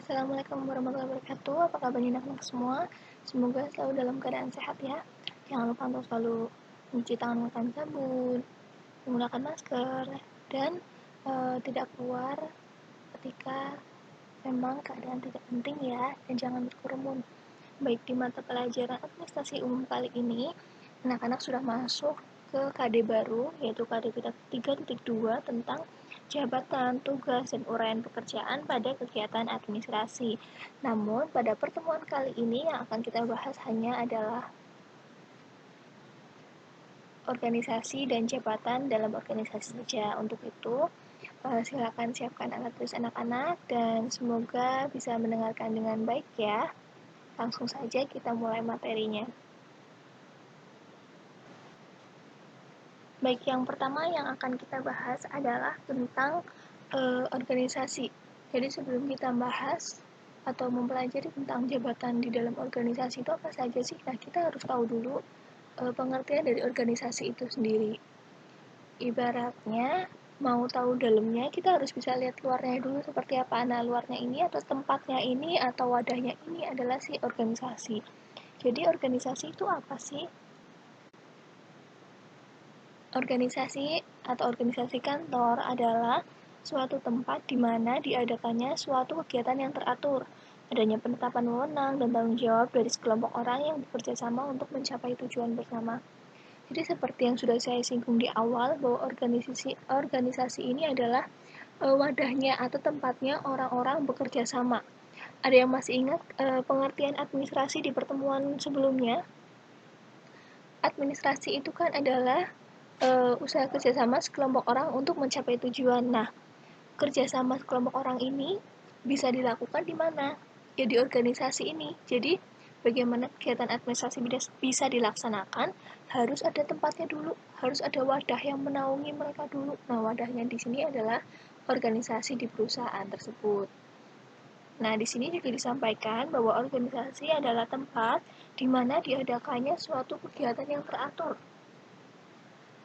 Assalamualaikum warahmatullahi wabarakatuh. Apa kabarnya anak-anak semua? Semoga selalu dalam keadaan sehat ya. Jangan lupa untuk selalu mencuci tangan menggunakan sabun, menggunakan masker, dan tidak keluar ketika memang keadaan tidak penting ya, dan jangan berkerumun. Baik, di mata pelajaran administrasi umum kali ini, anak-anak sudah masuk ke KD baru, yaitu KD 3.2 tentang jabatan, tugas, dan uraian pekerjaan pada kegiatan administrasi. Namun, pada pertemuan kali ini yang akan kita bahas hanya adalah organisasi dan jabatan dalam organisasi saja. Untuk itu, silakan siapkan alat tulis anak-anak dan semoga bisa mendengarkan dengan baik ya. Langsung saja kita mulai materinya. Baik, yang pertama yang akan kita bahas adalah tentang organisasi. Jadi sebelum kita bahas atau mempelajari tentang jabatan di dalam organisasi itu apa saja sih? Nah, kita harus tahu dulu pengertian dari organisasi itu sendiri. Ibaratnya, mau tahu dalamnya, kita harus bisa lihat luarnya dulu seperti apa. Nah, luarnya ini atau tempatnya ini atau wadahnya ini adalah si organisasi. Jadi, organisasi itu apa sih? Organisasi atau organisasi kantor adalah suatu tempat di mana diadakannya suatu kegiatan yang teratur, adanya penetapan wewenang dan tanggung jawab dari sekelompok orang yang bekerja sama untuk mencapai tujuan bersama. Jadi seperti yang sudah saya singgung di awal bahwa organisasi ini adalah wadahnya atau tempatnya orang-orang bekerja sama. Ada yang masih ingat pengertian administrasi di pertemuan sebelumnya? Administrasi itu kan adalah usaha kerjasama sekelompok orang untuk mencapai tujuan. Nah, kerjasama sekelompok orang ini bisa dilakukan di mana? Ya di organisasi ini. Jadi, bagaimana kegiatan administrasi bisa dilaksanakan, harus ada tempatnya dulu, harus ada wadah yang menaungi mereka dulu. Nah, wadahnya di sini adalah organisasi di perusahaan tersebut. Nah, di sini juga disampaikan bahwa organisasi adalah tempat di mana diadakannya suatu kegiatan yang teratur.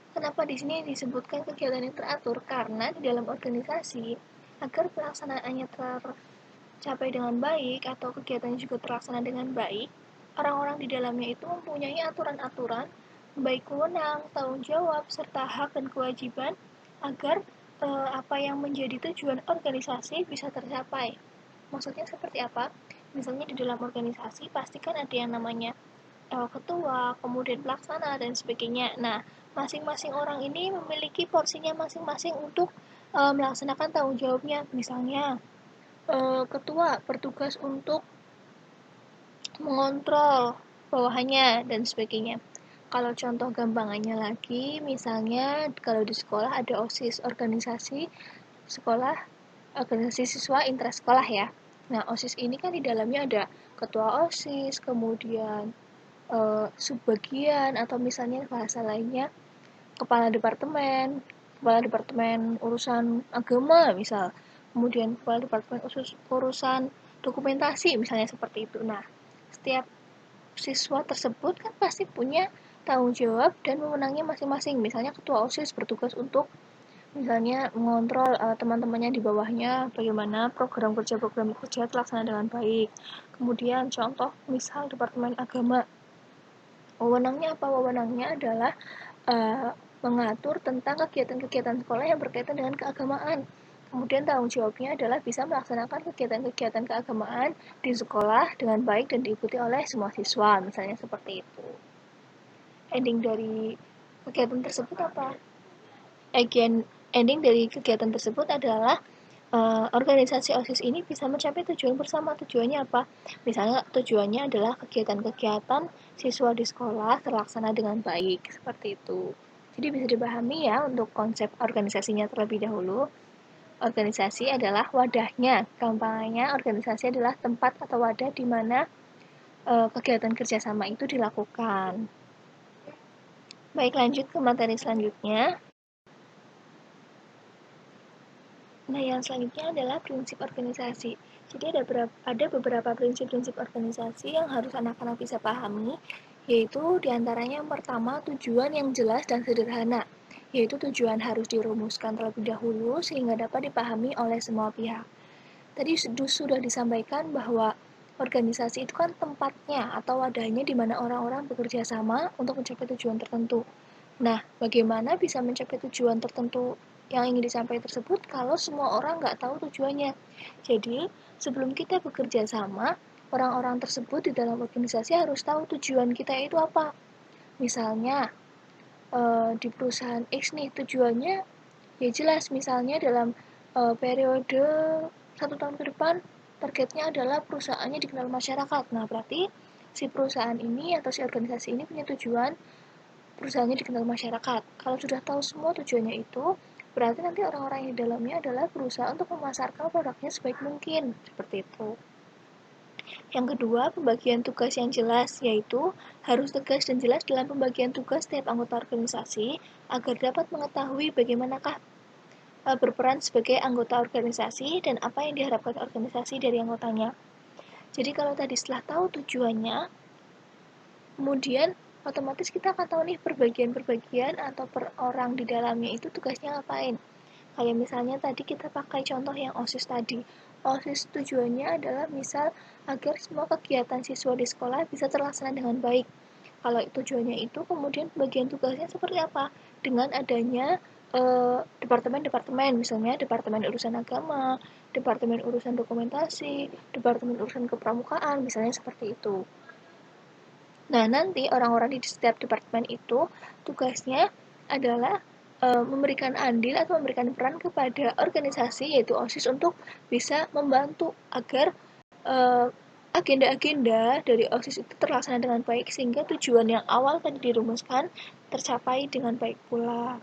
Kenapa di sini disebutkan kegiatan yang teratur? Karena di dalam organisasi, agar pelaksanaannya tercapai dengan baik atau kegiatannya juga terlaksana dengan baik, orang-orang di dalamnya itu mempunyai aturan-aturan, baik wewenang, tanggung jawab, serta hak dan kewajiban agar apa yang menjadi tujuan organisasi bisa tercapai. Maksudnya seperti apa? Misalnya di dalam organisasi pastikan ada yang namanya ketua, kemudian pelaksana, dan sebagainya. Nah, masing-masing orang ini memiliki porsinya masing-masing untuk melaksanakan tanggung jawabnya. Misalnya, ketua bertugas untuk mengontrol bawahannya, dan sebagainya. Kalau contoh gampangannya lagi, misalnya kalau di sekolah ada OSIS, organisasi sekolah, organisasi siswa intrasekolah ya. Nah, OSIS ini kan di dalamnya ada ketua OSIS, kemudian subbagian atau misalnya bahasa lainnya kepala departemen urusan agama misal, kemudian kepala departemen urusan dokumentasi misalnya seperti itu. Nah, setiap siswa tersebut kan pasti punya tanggung jawab dan wewenangnya masing-masing. Misalnya ketua OSIS bertugas untuk misalnya mengontrol teman-temannya di bawahnya bagaimana program kerja terlaksana dengan baik. Kemudian contoh misal departemen agama, wewenangnya apa? Wewenangnya adalah mengatur tentang kegiatan-kegiatan sekolah yang berkaitan dengan keagamaan. Kemudian tanggung jawabnya adalah bisa melaksanakan kegiatan-kegiatan keagamaan di sekolah dengan baik dan diikuti oleh semua siswa, misalnya seperti itu. Ending dari kegiatan tersebut apa? Ending dari kegiatan tersebut adalah organisasi OSIS ini bisa mencapai tujuan bersama. Tujuannya apa? Misalnya tujuannya adalah kegiatan-kegiatan siswa di sekolah terlaksana dengan baik, seperti itu. Jadi bisa dipahami ya untuk konsep organisasinya terlebih dahulu. Organisasi adalah wadahnya. Gampangnya organisasi adalah tempat atau wadah di mana kegiatan kerjasama itu dilakukan. Baik, lanjut ke materi selanjutnya. Nah, yang selanjutnya adalah prinsip organisasi. Jadi ada beberapa prinsip-prinsip organisasi yang harus anak-anak bisa pahami, yaitu diantaranya yang pertama tujuan yang jelas dan sederhana, yaitu tujuan harus dirumuskan terlebih dahulu sehingga dapat dipahami oleh semua pihak. Tadi sudah disampaikan bahwa organisasi itu kan tempatnya atau wadahnya di mana orang-orang bekerja sama untuk mencapai tujuan tertentu. Nah, bagaimana bisa mencapai tujuan tertentu yang ingin dicapai tersebut kalau semua orang nggak tahu tujuannya? Jadi, sebelum kita bekerja sama, orang-orang tersebut di dalam organisasi harus tahu tujuan kita itu apa. Misalnya, di perusahaan X nih tujuannya ya jelas, misalnya dalam periode 1 tahun ke depan targetnya adalah perusahaannya dikenal masyarakat. Nah, berarti si perusahaan ini atau si organisasi ini punya tujuan perusahaannya dikenal masyarakat. Kalau sudah tahu semua tujuannya itu, berarti nanti orang-orang yang di dalamnya adalah berusaha untuk memasarkan produknya sebaik mungkin. Seperti itu. Yang kedua, pembagian tugas yang jelas, yaitu harus tegas dan jelas dalam pembagian tugas setiap anggota organisasi agar dapat mengetahui bagaimanakah berperan sebagai anggota organisasi dan apa yang diharapkan organisasi dari anggotanya. Jadi kalau tadi setelah tahu tujuannya, kemudian otomatis kita akan tahu nih perbagian-perbagian atau per orang di dalamnya itu tugasnya ngapain. Kayak misalnya tadi kita pakai contoh yang OSIS tadi. OSIS tujuannya adalah misal agar semua kegiatan siswa di sekolah bisa terlaksana dengan baik. Kalau tujuannya itu, kemudian bagian tugasnya seperti apa? Dengan adanya departemen-departemen, misalnya departemen urusan agama, departemen urusan dokumentasi, departemen urusan kepramukaan, misalnya seperti itu. Nah, nanti orang-orang di setiap departemen itu tugasnya adalah memberikan andil atau memberikan peran kepada organisasi yaitu OSIS untuk bisa membantu agar agenda-agenda dari OSIS itu terlaksana dengan baik sehingga tujuan yang awal tadi dirumuskan tercapai dengan baik pula.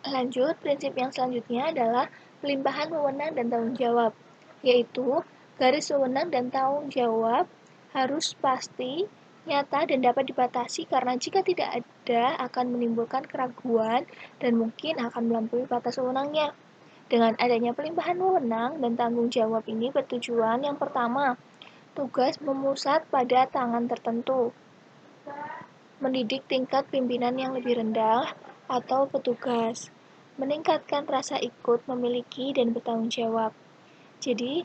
Lanjut, prinsip yang selanjutnya adalah pelimpahan wewenang dan tanggung jawab, yaitu garis wewenang dan tanggung jawab harus pasti, nyata, dan dapat dibatasi karena jika tidak ada akan menimbulkan keraguan dan mungkin akan melampaui batas wewenangnya. Dengan adanya pelimpahan wewenang dan tanggung jawab ini bertujuan yang pertama, tugas memusat pada tangan tertentu, mendidik tingkat pimpinan yang lebih rendah atau petugas, meningkatkan rasa ikut, memiliki, dan bertanggung jawab. Jadi,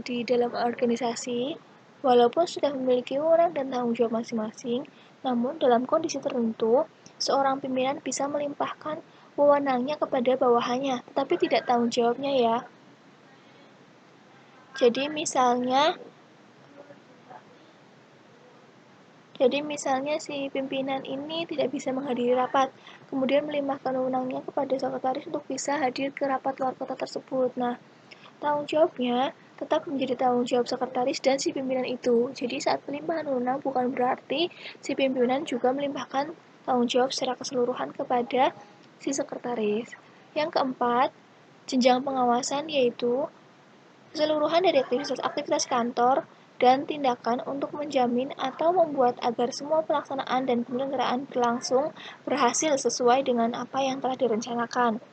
di dalam organisasi, walaupun sudah memiliki wewenang dan tanggung jawab masing-masing, namun dalam kondisi tertentu, seorang pimpinan bisa melimpahkan wewenangnya kepada bawahannya, tetapi tidak tanggung jawabnya ya. Jadi misalnya si pimpinan ini tidak bisa menghadiri rapat, kemudian melimpahkan wewenangnya kepada sekretaris untuk bisa hadir ke rapat luar kota tersebut. Nah, tanggung jawabnya tetap menjadi tanggung jawab sekretaris dan si pimpinan itu. Jadi saat pelimpahan wewenang bukan berarti si pimpinan juga melimpahkan tanggung jawab secara keseluruhan kepada si sekretaris. Yang keempat, jenjang pengawasan yaitu keseluruhan dari aktivitas kantor dan tindakan untuk menjamin atau membuat agar semua pelaksanaan dan penyelenggaraan berlangsung berhasil sesuai dengan apa yang telah direncanakan,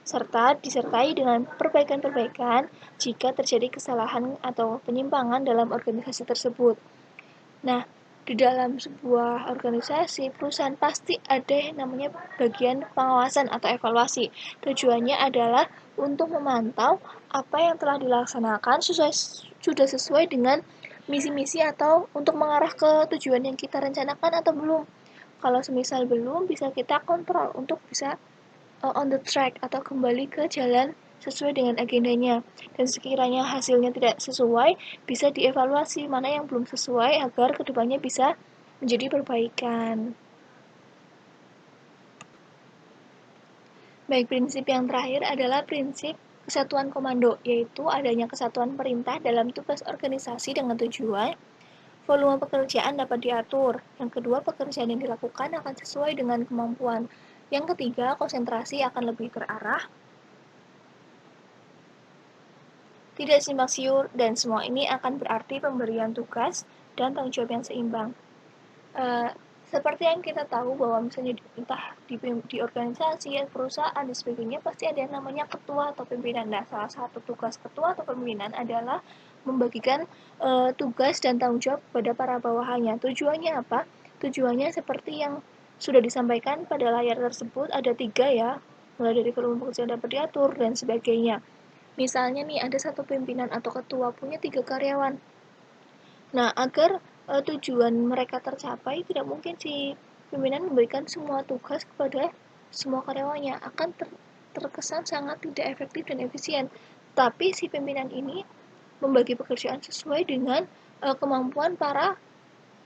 serta disertai dengan perbaikan-perbaikan jika terjadi kesalahan atau penyimpangan dalam organisasi tersebut. Nah, di dalam sebuah organisasi, perusahaan pasti ada yang namanya bagian pengawasan atau evaluasi. Tujuannya adalah untuk memantau apa yang telah dilaksanakan sudah sesuai dengan misi-misi atau untuk mengarah ke tujuan yang kita rencanakan atau belum. Kalau semisal belum, bisa kita kontrol untuk bisa on the track atau kembali ke jalan sesuai dengan agendanya. Dan sekiranya hasilnya tidak sesuai, bisa dievaluasi mana yang belum sesuai agar kedepannya bisa menjadi perbaikan. Baik, prinsip yang terakhir adalah prinsip kesatuan komando, yaitu adanya kesatuan perintah dalam tugas organisasi dengan tujuan volume pekerjaan dapat diatur. Yang kedua, pekerjaan yang dilakukan akan sesuai dengan kemampuan. Yang ketiga, konsentrasi akan lebih terarah, tidak simpang siur, dan semua ini akan berarti pemberian tugas dan tanggung jawab yang seimbang. Seperti yang kita tahu bahwa misalnya entah di organisasi, perusahaan, dan sebagainya, pasti ada yang namanya ketua atau pimpinan. Nah, salah satu tugas ketua atau pimpinan adalah membagikan tugas dan tanggung jawab kepada para bawahannya. Tujuannya apa? Tujuannya seperti yang sudah disampaikan pada layar tersebut, ada 3 ya. mulai dari volume pekerjaan dapat diatur, dan sebagainya. Misalnya nih, ada satu pimpinan atau ketua punya 3 karyawan. Nah, agar tujuan mereka tercapai, tidak mungkin si pimpinan memberikan semua tugas kepada semua karyawannya, akan terkesan sangat tidak efektif dan efisien. Tapi si pimpinan ini membagi pekerjaan sesuai dengan kemampuan para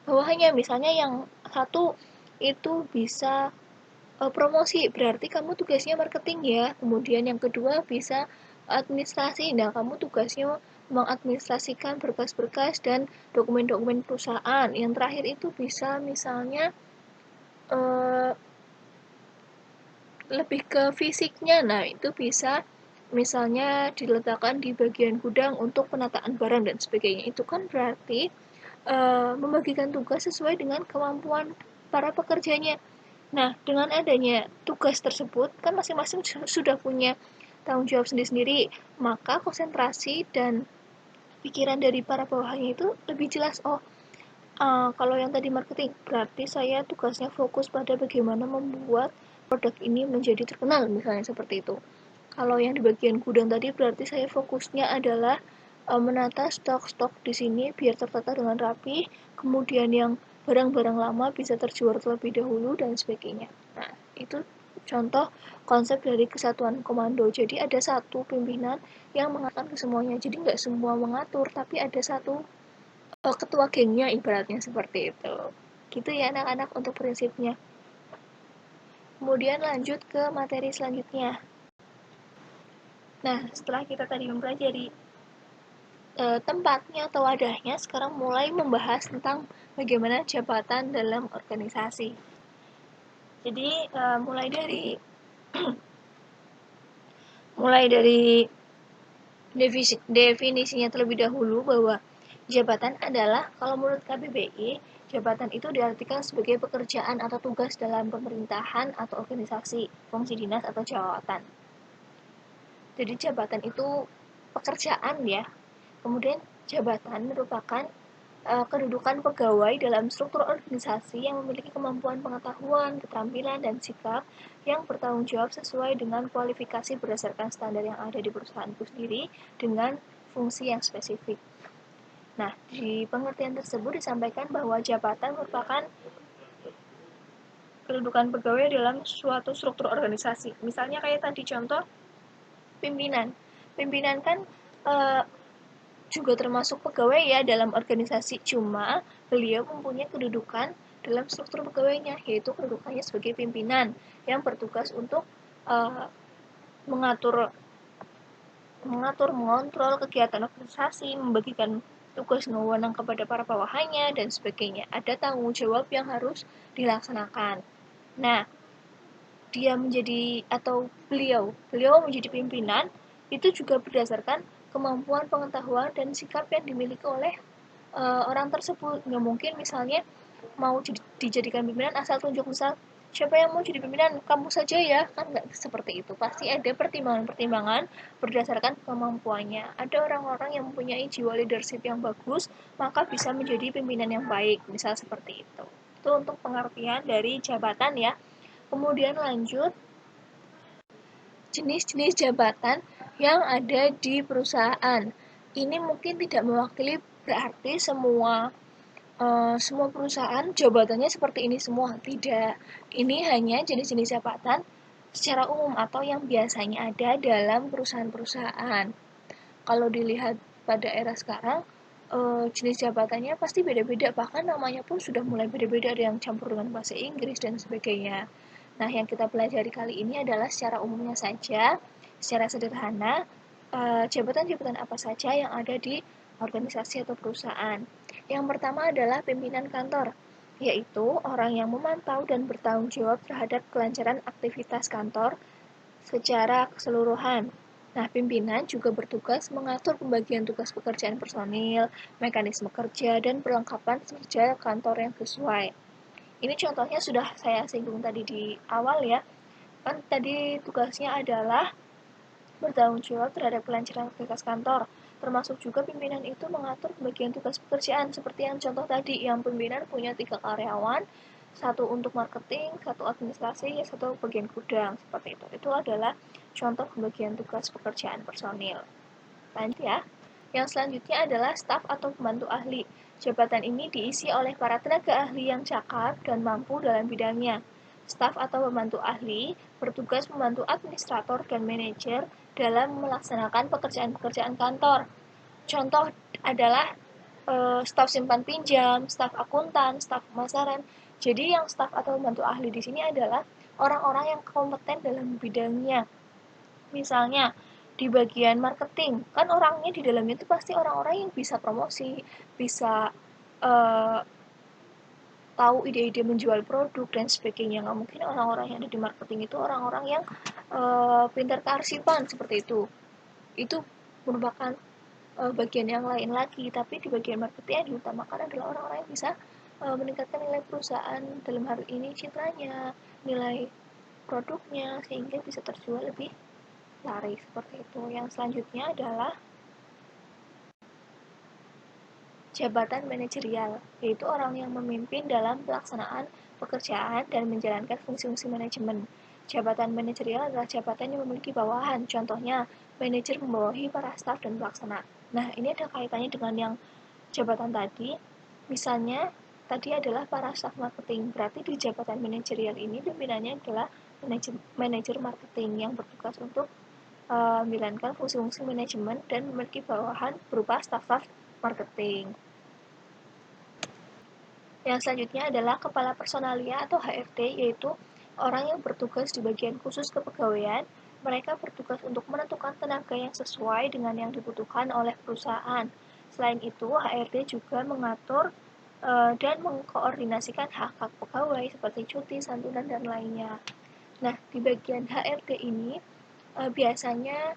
bawahannya. Misalnya yang satu itu bisa promosi, berarti kamu tugasnya marketing ya. Kemudian yang kedua bisa administrasi, nah kamu tugasnya mengadministrasikan berkas-berkas dan dokumen-dokumen perusahaan. Yang terakhir itu bisa misalnya eh, lebih ke fisiknya, nah itu bisa misalnya diletakkan di bagian gudang untuk penataan barang dan sebagainya. Itu kan berarti membagikan tugas sesuai dengan kemampuan para pekerjanya. Nah, dengan adanya tugas tersebut, kan masing-masing sudah punya tanggung jawab sendiri-sendiri, maka konsentrasi dan pikiran dari para bawahannya itu lebih jelas. Oh, kalau yang tadi marketing, berarti saya tugasnya fokus pada bagaimana membuat produk ini menjadi terkenal, misalnya seperti itu. Kalau yang di bagian gudang tadi, berarti saya fokusnya adalah menata stok-stok di sini biar tertata dengan rapi, kemudian yang barang-barang lama bisa terjual terlebih dahulu, dan sebagainya. Nah, itu contoh konsep dari kesatuan komando. Jadi ada satu pimpinan yang mengatur ke semuanya. Jadi nggak semua mengatur, tapi ada satu ketua gengnya, ibaratnya seperti itu. Gitu ya anak-anak untuk prinsipnya. Kemudian lanjut ke materi selanjutnya. Nah, setelah kita tadi mempelajari tempatnya atau wadahnya, sekarang mulai membahas tentang bagaimana jabatan dalam organisasi. Jadi mulai dari definisinya terlebih dahulu, bahwa jabatan adalah, kalau menurut KBBI, jabatan itu diartikan sebagai pekerjaan atau tugas dalam pemerintahan atau organisasi, fungsi dinas atau jawatan. Jadi jabatan itu pekerjaan ya. Kemudian jabatan merupakan kedudukan pegawai dalam struktur organisasi yang memiliki kemampuan pengetahuan, keterampilan, dan sikap yang bertanggung jawab sesuai dengan kualifikasi berdasarkan standar yang ada di perusahaan itu sendiri dengan fungsi yang spesifik. Nah, di pengertian tersebut disampaikan bahwa jabatan merupakan kedudukan pegawai dalam suatu struktur organisasi. Misalnya kayak tadi contoh pimpinan. Pimpinan kan juga termasuk pegawai ya dalam organisasi, cuma beliau mempunyai kedudukan dalam struktur pegawainya, yaitu kedudukannya sebagai pimpinan yang bertugas untuk mengatur, mengontrol kegiatan organisasi, membagikan tugas wewenang kepada para bawahannya, dan sebagainya. Ada tanggung jawab yang harus dilaksanakan. Nah, dia menjadi, atau beliau menjadi pimpinan, itu juga berdasarkan kemampuan pengetahuan dan sikap yang dimiliki oleh orang tersebut. Nggak mungkin misalnya mau dijadikan pimpinan asal tunjuk, misal siapa yang mau jadi pimpinan, kamu saja ya, kan nggak seperti itu. Pasti ada pertimbangan-pertimbangan berdasarkan kemampuannya. Ada orang-orang yang mempunyai jiwa leadership yang bagus, maka bisa menjadi pimpinan yang baik, misal seperti itu. Itu untuk pengertian dari jabatan ya. Kemudian lanjut, jenis-jenis jabatan yang ada di perusahaan. Ini mungkin tidak mewakili berarti semua perusahaan jabatannya seperti ini semua. Tidak. Ini hanya jenis-jenis jabatan secara umum atau yang biasanya ada dalam perusahaan-perusahaan. Kalau dilihat pada era sekarang, jenis jabatannya pasti beda-beda, bahkan namanya pun sudah mulai beda-beda, ada yang campur dengan bahasa Inggris dan sebagainya. Nah, yang kita pelajari kali ini adalah secara umumnya saja, secara sederhana, jabatan-jabatan apa saja yang ada di organisasi atau perusahaan. Yang pertama adalah pimpinan kantor, yaitu orang yang memantau dan bertanggung jawab terhadap kelancaran aktivitas kantor secara keseluruhan. Nah, pimpinan juga bertugas mengatur pembagian tugas pekerjaan personil, mekanisme kerja, dan perlengkapan kerja kantor yang sesuai. Ini contohnya sudah saya singgung tadi di awal ya. Kan tadi tugasnya adalah bertanggung jawab terhadap kelancaran aktivitas kantor. Termasuk juga pimpinan itu mengatur pembagian tugas pekerjaan, seperti yang contoh tadi, yang pimpinan punya 3 karyawan, satu untuk marketing, satu administrasi, satu bagian gudang, seperti itu. Itu adalah contoh pembagian tugas pekerjaan personil. Lanjut ya. Yang selanjutnya adalah staf atau pembantu ahli. Jabatan ini diisi oleh para tenaga ahli yang cakap dan mampu dalam bidangnya. Staf atau pembantu ahli bertugas membantu administrator dan manajer dalam melaksanakan pekerjaan-pekerjaan kantor. Contoh adalah staf simpan pinjam, staf akuntan, staf pemasaran. Jadi yang staf atau pembantu ahli di sini adalah orang-orang yang kompeten dalam bidangnya. Misalnya di bagian marketing, kan orangnya di dalamnya itu pasti orang-orang yang bisa promosi, bisa uh, tahu ide-ide menjual produk dan sebagainya. Nggak mungkin orang-orang yang ada di marketing itu orang-orang yang pintar kearsipan seperti itu. Itu merupakan bagian yang lain lagi, tapi di bagian marketing yang diutamakan adalah orang-orang yang bisa meningkatkan nilai perusahaan, dalam hal ini citranya, nilai produknya, sehingga bisa terjual lebih laris, seperti itu. Yang selanjutnya adalah jabatan manajerial, yaitu orang yang memimpin dalam pelaksanaan pekerjaan dan menjalankan fungsi-fungsi manajemen. Jabatan manajerial adalah jabatan yang memiliki bawahan, contohnya manajer membawahi para staf dan pelaksana. Nah, ini ada kaitannya dengan yang jabatan tadi. Misalnya, tadi adalah para staf marketing, berarti di jabatan manajerial ini pimpinannya adalah manajer marketing yang bertugas untuk menjalankan fungsi-fungsi manajemen dan memiliki bawahan berupa staf-staf marketing. Yang selanjutnya adalah kepala personalia atau HRD, yaitu orang yang bertugas di bagian khusus kepegawaian. Mereka bertugas untuk menentukan tenaga yang sesuai dengan yang dibutuhkan oleh perusahaan. Selain itu, HRD juga mengatur dan mengkoordinasikan hak-hak pegawai seperti cuti, santunan, dan lainnya. Nah, di bagian HRD ini biasanya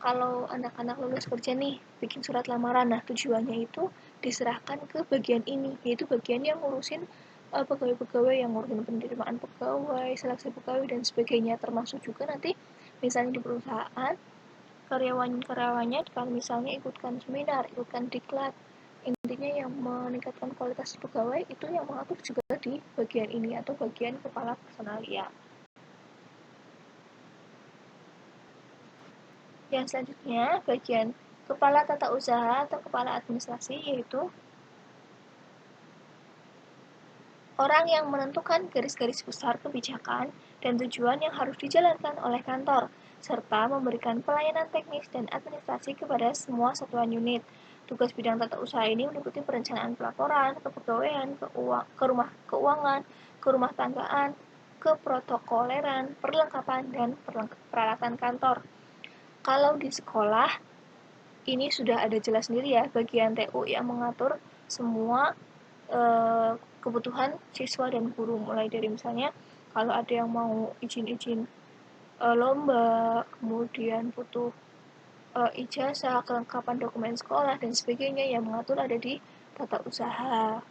kalau anak-anak lulus kerja nih, bikin surat lamaran, nah tujuannya itu diserahkan ke bagian ini, yaitu bagian yang ngurusin pegawai-pegawai, yang ngurusin penerimaan pegawai, seleksi pegawai, dan sebagainya, termasuk juga nanti misalnya di perusahaan, karyawan-karyawannya kalau misalnya ikutkan seminar, ikutkan diklat, intinya yang meningkatkan kualitas pegawai, itu yang mengatur juga di bagian ini, atau bagian kepala personalia. Yang selanjutnya, bagian kepala tata usaha atau kepala administrasi, yaitu orang yang menentukan garis-garis besar kebijakan dan tujuan yang harus dijalankan oleh kantor, serta memberikan pelayanan teknis dan administrasi kepada semua satuan unit. Tugas bidang tata usaha ini meliputi perencanaan pelaporan, kepegawaian, ke rumah keuangan, ke rumah tanggaan, keprotokoleran, perlengkapan, dan peralatan kantor. Kalau di sekolah, ini sudah ada jelas sendiri ya, bagian TU yang mengatur semua kebutuhan siswa dan guru, mulai dari misalnya kalau ada yang mau izin-izin lomba, kemudian butuh ijazah, kelengkapan dokumen sekolah, dan sebagainya, yang mengatur ada di tata usaha.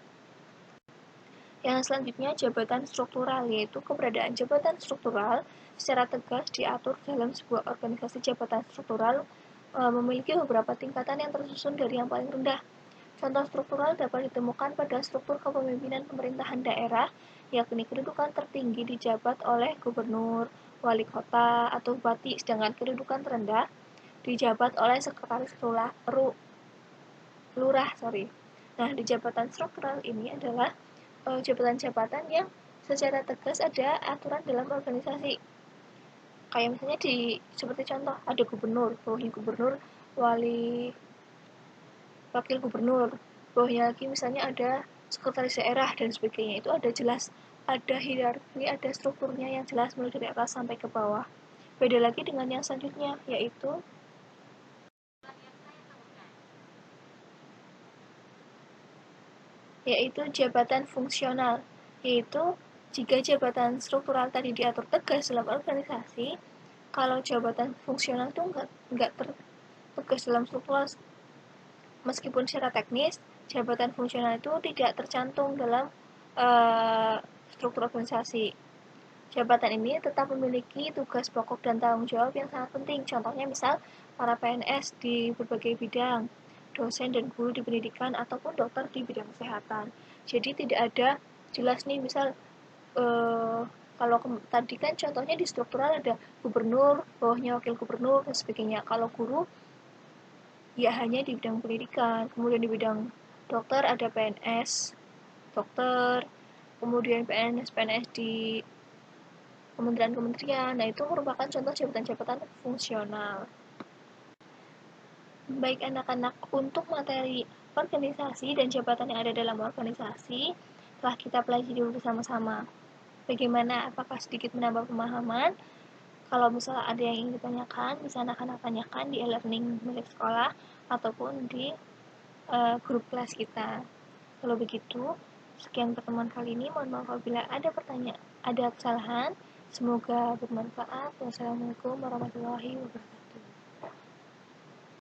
Yang selanjutnya, jabatan struktural, yaitu keberadaan jabatan struktural secara tegas diatur dalam sebuah organisasi. Jabatan struktural memiliki beberapa tingkatan yang tersusun dari yang paling rendah. Contoh struktural dapat ditemukan pada struktur kepemimpinan pemerintahan daerah, yakni kedudukan tertinggi dijabat oleh gubernur, wali kota, atau bupati, sedangkan kedudukan terendah dijabat oleh sekretaris lurah. Nah, di jabatan struktural ini adalah jabatan-jabatan yang secara tegas ada aturan dalam organisasi. Kayak misalnya seperti contoh, ada gubernur, bawahnya gubernur, wakil gubernur, bawahnya lagi misalnya ada sekretaris daerah, dan sebagainya. Itu ada jelas, ada hierarki, ada strukturnya yang jelas mulai dari atas sampai ke bawah. Beda lagi dengan yang selanjutnya, yaitu jabatan fungsional, yaitu jika jabatan struktural tadi diatur tegas dalam organisasi, kalau jabatan fungsional itu nggak tegas dalam struktural, meskipun secara teknis jabatan fungsional itu tidak tercantum dalam struktur organisasi. Jabatan ini tetap memiliki tugas pokok dan tanggung jawab yang sangat penting. Contohnya misal para PNS di berbagai bidang, dosen dan guru di pendidikan, ataupun dokter di bidang kesehatan. Jadi tidak ada jelas nih, misal kalau tadi kan contohnya di struktural ada gubernur, bawahnya wakil gubernur, dan sebagainya. Kalau guru, ya hanya di bidang pendidikan. Kemudian di bidang dokter ada PNS, dokter, kemudian PNS di kementerian-kementerian. Nah, itu merupakan contoh jabatan-jabatan fungsional. Baik anak-anak, untuk materi organisasi dan jabatan yang ada dalam organisasi telah kita pelajari dulu bersama-sama. Bagaimana? Apakah sedikit menambah pemahaman? Kalau misalnya ada yang ingin ditanyakan, bisa anak-anak tanyakan di e-learning milik sekolah ataupun di grup kelas kita. Kalau begitu, sekian pertemuan kali ini. Mohon maaf apabila ada pertanyaan, ada kesalahan. Semoga bermanfaat. Wassalamualaikum warahmatullahi wabarakatuh.